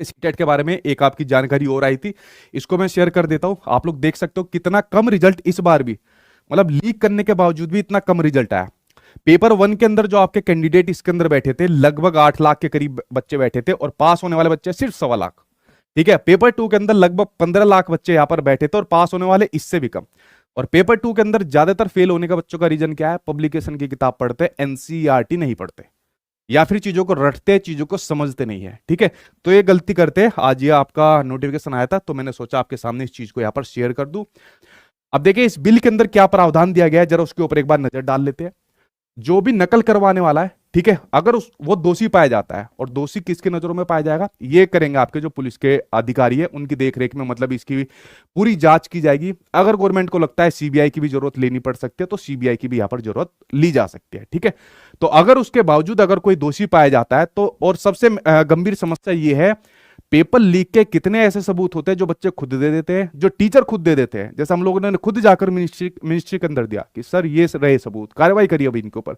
CTET के बारे में एक आपकी जानकारी और आई थी, इसको मैं शेयर कर देता हूं। आप लोग देख सकते हो कितना कम रिजल्ट इस बार भी, मतलब लीक करने के बावजूद भी इतना कम रिजल्ट आया। पेपर 1 के अंदर जो आपके कैंडिडेट इसके अंदर बैठे थे लगभग 8 लाख के करीब बच्चे बैठे थे, और पास होने वाले बच्चे सिर्फ 1.25 लाख। ठीक है, पेपर 2 के अंदर लगभग 15 लाख बच्चे यहां पर बैठे थे और पास होने वाले इससे भी कम। और पेपर 2 के अंदर ज्यादातर फेल होने का बच्चों का रीजन क्या है? पब्लिकेशन की किताब पढ़ते, एनसीईआरटी नहीं पढ़ते, या फिर चीजों को रटते, चीजों को समझते नहीं है। ठीक है, तो ये गलती करते हैं। आज ये आपका नोटिफिकेशन आया था तो मैंने सोचा आपके सामने इस चीज को यहां पर शेयर कर दूं। अब देखिए इस बिल के अंदर क्या प्रावधान दिया गया है, जरा उसके ऊपर एक बार नजर डाल लेते हैं। जो भी नकल करवाने वाला है, ठीक है, अगर वो दोषी पाया जाता है, और दोषी किसके नजरों में पाया जाएगा? ये करेंगे आपके जो पुलिस के अधिकारी है उनकी देखरेख में, मतलब इसकी पूरी जांच की जाएगी। अगर गवर्नमेंट को लगता है सीबीआई की भी जरूरत लेनी पड़ सकती है तो सीबीआई की भी यहां पर जरूरत ली जा सकती है। ठीक है, तो अगर उसके बावजूद अगर कोई दोषी पाया जाता है तो, और सबसे गंभीर समस्या ये है, पेपर लीक के कितने ऐसे सबूत होते हैं जो बच्चे खुद दे देते हैं, जो टीचर खुद दे देते हैं। जैसे हम लोगों ने खुद जाकर मिनिस्ट्री के अंदर दिया कि सर ये रहे सबूत, कार्रवाई करिए अभी इनके ऊपर,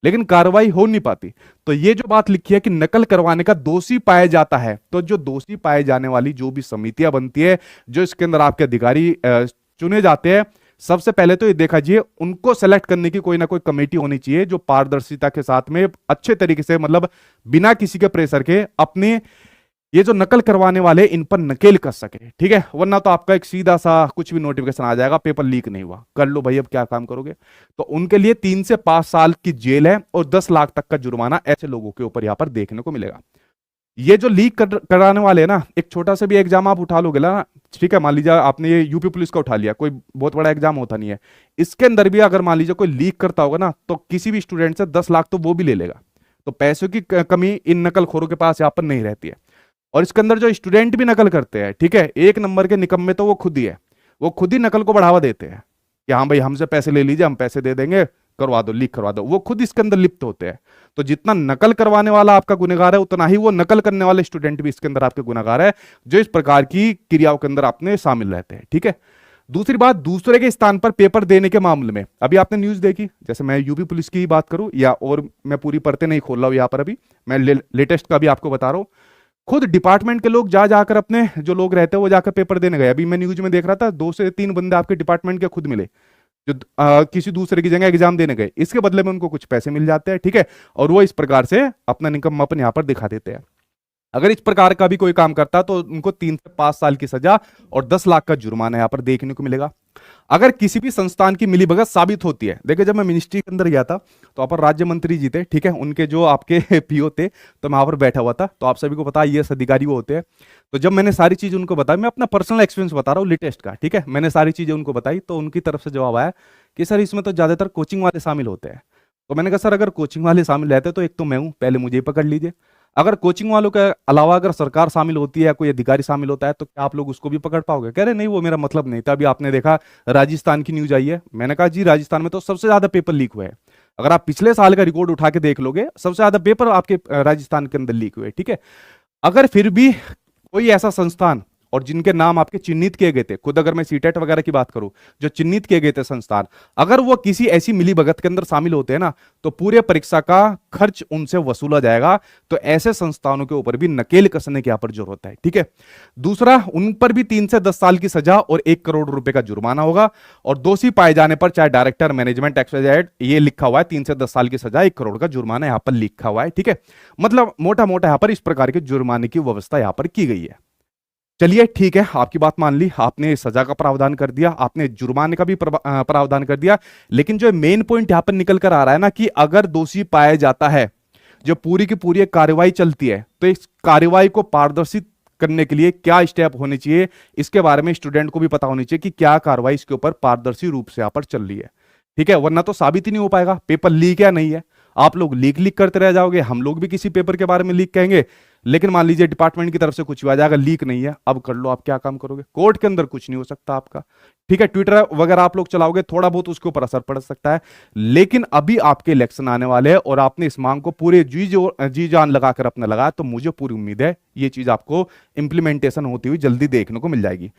लेकिन कार्रवाई हो नहीं पाती। तो ये जो बात लिखी है कि नकल करवाने का दोषी पाया जाता है, तो जो दोषी पाए जाने वाली जो भी समितियां बनती है, जो इसके अंदर आपके अधिकारी चुने जाते हैं, सबसे पहले तो ये देखा जाइए उनको सेलेक्ट करने की कोई ना कोई कमेटी होनी चाहिए जो पारदर्शिता के साथ में अच्छे तरीके से, मतलब बिना किसी के प्रेशर के, अपने ये जो नकल करवाने वाले इन पर नकेल कर सके। ठीक है, वरना तो आपका एक सीधा सा कुछ भी नोटिफिकेशन आ जाएगा, पेपर लीक नहीं हुआ, कर लो भाई अब क्या काम करोगे। तो उनके लिए 3 से 5 साल की जेल है और 10 लाख तक का जुर्माना ऐसे लोगों के ऊपर यहां पर देखने को मिलेगा। ये जो लीक कराने वाले हैं ना, एक छोटा सा भी एग्जाम आप उठा लोगे ना, ठीक है, मान लीजिए आपने ये यूपी पुलिस का उठा लिया, कोई बहुत बड़ा एग्जाम होता नहीं है, इसके अंदर भी अगर मान लीजिए कोई लीक करता होगा ना, तो किसी भी स्टूडेंट से 10 लाख तो वो भी ले लेगा। तो पैसों की कमी इन नकलखोरों के पास यहां पर नहीं रहती है। और इसके अंदर जो स्टूडेंट भी नकल करते हैं, ठीक है, एक नंबर के निकम्मे तो वो खुद ही है, वो खुद ही नकल को बढ़ावा देते हैं कि हाँ भाई हमसे पैसे ले लीजिए, हम पैसे दे देंगे, करवा दो, लीक करवा दो। वो खुद इसके अंदर लिप्त होते हैं। तो जितना नकल करवाने वाला आपका गुनहगार है, उतना ही वो नकल करने वाले स्टूडेंट भी इसके अंदर आपके गुनहगार है, जो इस प्रकार की क्रियाओं के अंदर अपने शामिल रहते हैं। ठीक है, दूसरी बात, दूसरे के स्थान पर पेपर देने के मामले में अभी आपने न्यूज देखी, जैसे मैं यूपी पुलिस की बात करूं, या और मैं पूरी परतें नहीं खोल रहा हूं यहां पर, अभी मैं लेटेस्ट का भी आपको बता रहा हूं। खुद डिपार्टमेंट के लोग जा जाकर अपने जो लोग रहते हैं वो जाकर पेपर देने गए। अभी मैं न्यूज में देख रहा था 2 से 3 बंदे आपके डिपार्टमेंट के खुद मिले जो किसी दूसरे की जगह एग्जाम देने गए, इसके बदले में उनको कुछ पैसे मिल जाते हैं। ठीक है, और वो इस प्रकार से अपना निकम्मापन यहां पर दिखा देते हैं। अगर इस प्रकार का भी कोई काम करता तो उनको 3 से 5 साल की सजा और 10 लाख का जुर्माना यहां पर देखने को मिलेगा। अगर किसी भी संस्थान की मिलीभगत साबित होती है, देखिए जब मैं मिनिस्ट्री के अंदर गया था तो वहां पर राज्य मंत्री जी थे, ठीक है, उनके जो आपके पीओ थे, तो मैं वहां पर बैठा हुआ था। तो आप सभी को पता है ये अधिकारी वो होते हैं। तो जब मैंने सारी चीज उनको बताई, मैं अपना पर्सनल एक्सपीरियंस बता रहा हूँ लेटेस्ट का, ठीक है, मैंने सारी चीजें उनको बताई, तो उनकी तरफ से जवाब आया कि सर इसमें तो ज्यादातर कोचिंग वाले शामिल होते हैं। तो मैंने कहा सर अगर कोचिंग वाले शामिल रहते तो एक तो मैं हूं, पहले मुझे ही पकड़ लीजिए। अगर कोचिंग वालों के अलावा अगर सरकार शामिल होती है या कोई अधिकारी शामिल होता है तो क्या आप लोग उसको भी पकड़ पाओगे? कह रहे नहीं वो मेरा मतलब नहीं था। अभी आपने देखा राजस्थान की न्यूज आई है, मैंने कहा जी राजस्थान में तो सबसे ज्यादा पेपर लीक हुए हैं। अगर आप पिछले साल का रिकॉर्ड उठा के देख लोगे, सबसे ज्यादा पेपर आपके राजस्थान के अंदर लीक हुए। ठीक है, अगर फिर भी कोई ऐसा संस्थान और जिनके नाम आपके चिन्हित किए गए थे, खुद अगर मैं सीटेट वगैरह की बात करूं, जो चिन्हित किए गए थे संस्थान, अगर वो किसी ऐसी मिलीभगत के अंदर शामिल होते हैं ना, तो पूरे परीक्षा का खर्च उनसे वसूला जाएगा। तो ऐसे संस्थानों के ऊपर भी नकेल कसने की यहां पर जरूरत है। ठीक है, दूसरा, उन पर भी 3 से 10 साल की सजा और 1 करोड़ रुपए का जुर्माना होगा। और दोषी पाए जाने पर चाहे डायरेक्टर, मैनेजमेंट, एक्सवाइजेड, ये लिखा हुआ है 3 से 10 साल की सजा, 1 करोड़ का जुर्माना यहां पर लिखा हुआ है। ठीक है, मतलब मोटा मोटा यहां पर इस प्रकार के जुर्माने की व्यवस्था यहां पर की गई है। चलिए ठीक है, आपकी बात मान ली, आपने सजा का प्रावधान कर दिया, आपने जुर्माने का भी प्रावधान कर दिया। लेकिन जो मेन पॉइंट यहां पर निकल कर आ रहा है ना, कि अगर दोषी पाया जाता है, जो पूरी की पूरी एक कार्रवाई चलती है, तो इस कार्रवाई को पारदर्शी करने के लिए क्या स्टेप होने चाहिए, इसके बारे में स्टूडेंट को भी पता होनी चाहिए कि क्या कार्रवाई इसके ऊपर पारदर्शी रूप से यहां पर चल रही है। ठीक है, वरना तो साबित ही नहीं हो पाएगा पेपर लीक या नहीं है। आप लोग लीक करते रह जाओगे, हम लोग भी किसी पेपर के बारे में लीक कहेंगे, लेकिन मान लीजिए डिपार्टमेंट की तरफ से कुछ भी आ जाएगा, लीक नहीं है, अब कर लो, आप क्या काम करोगे? कोर्ट के अंदर कुछ नहीं हो सकता आपका। ठीक है, ट्विटर वगैरह आप लोग चलाओगे, थोड़ा बहुत उसके ऊपर असर पड़ सकता है, लेकिन अभी आपके इलेक्शन आने वाले हैं और आपने इस मांग को पूरे जी जान लगाकर अपना लगाया, तो मुझे पूरी उम्मीद है ये चीज आपको इंप्लीमेंटेशन होती हुई जल्दी देखने को मिल जाएगी।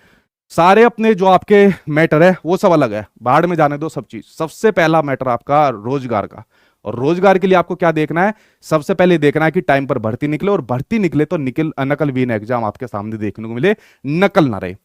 सारे अपने जो आपके मैटर है वो सब अलग है, बाहर में जाने दो सब चीज। सबसे पहला मैटर आपका रोजगार का, और रोजगार के लिए आपको क्या देखना है, सबसे पहले देखना है कि टाइम पर भर्ती निकले, और भर्ती निकले तो नकल भी एग्जाम आपके सामने देखने को मिले, नकल ना रहे।